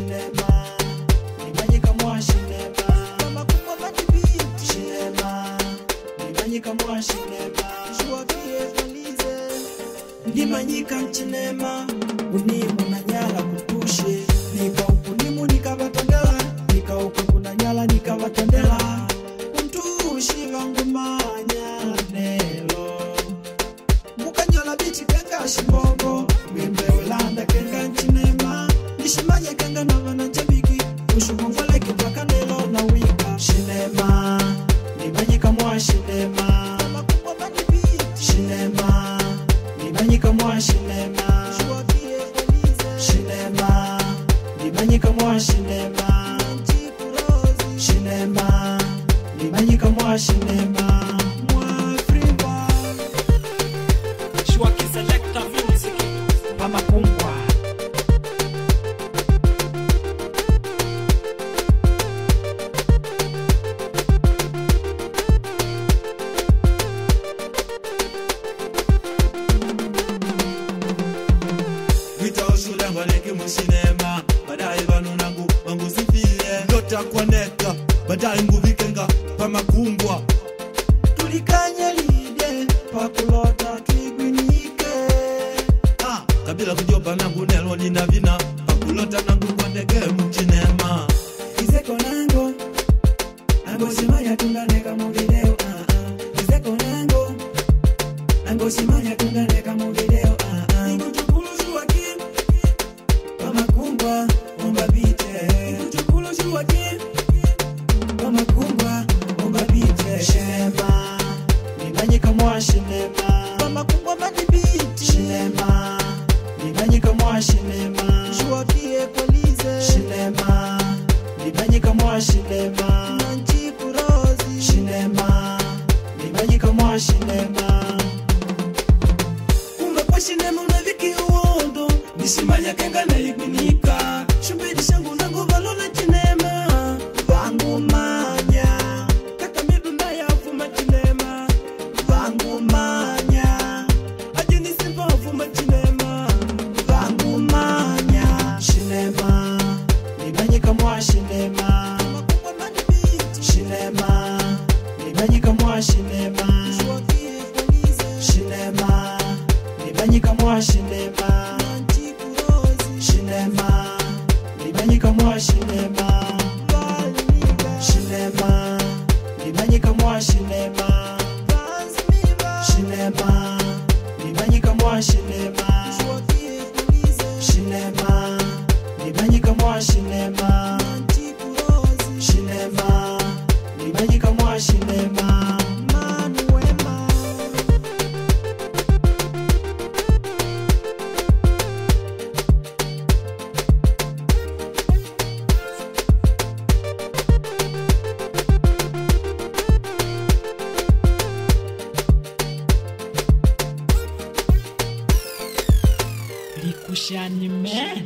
Shinema, nimanyika mwa shinema. Kama kubwa matibiti. Shinema, nimanyika mwa shinema. Shuwapie polize. Nimanyika mchinema, unimu na nyala kutushe. Nika ukunimu nikabatandela, nika ukukuna nyala nikabatandela. Kuntushi vangu manya nelo. Mukanyala bichi kenga shimbogo, wimbe ulanda kenga mchinema. Nishimanye kenga na wanajabiki, ushumufale kipaka nelo na wika. Shinema, nimanyika mwa shinema. Kama kubwa matibiti. Shinema, nimanyika mwa shinema. Shuwapie polize. Shinema, nimanyika mwa shinema. Shinema, nimanyika mwa shinema. Mwa friba Shwaki Selector Music Mama Kungwa. Shulengwa leki musinema, badai banu nangu wangu zifile. Lota kwa neka, badai nguvikenga pama kumbwa. tulikanya lide, pakulota tuigwinike. Kabila kujoba nangu nelo nina vina, pakulota nangu kwa ndege mchinema. Izeko nango, nango simanya tunganeka mu video. Izeko nango, nango simanya tunganeka mu video. Nikuchukulu shuwaki, kama kumbwa, omba bite. Nikuchukulu shuwaki, kama kumbwa, omba bite. Shinema, nimanyika mwa shinema. Kama kumbwa matibiti. Shinema, nimanyika mwa shinema. Shuwapie polize. Shinema, nimanyika mwa shinema. Nanchikurozi. Shinema, nimanyika mwa shinema. Kumbe kwa shinema unaviki uondo, nisimanya kenga na igwinika. Shumbedi shangu nangu valona chinema. Vangu manya, kata midu na yafuma chinema. Vangu manya, ajini simpa wafuma chinema. Vangu manya. Shinema, nimanyika mwa shinema. Makubwa matibiti. Shinema, nimanyika mwa shinema. Shuwapie polize. Shinema, nimanyika mwa shinema. Nanchikurozi. Shinema, nimanyika mwa shinema. Shinema, nimanyika mwa shinema. Shinema, nimanyika mwa shinema. Shinema, nimanyika mwa shinema. Shinema, nimanyika mwa shinema. Manuema. Likushani man.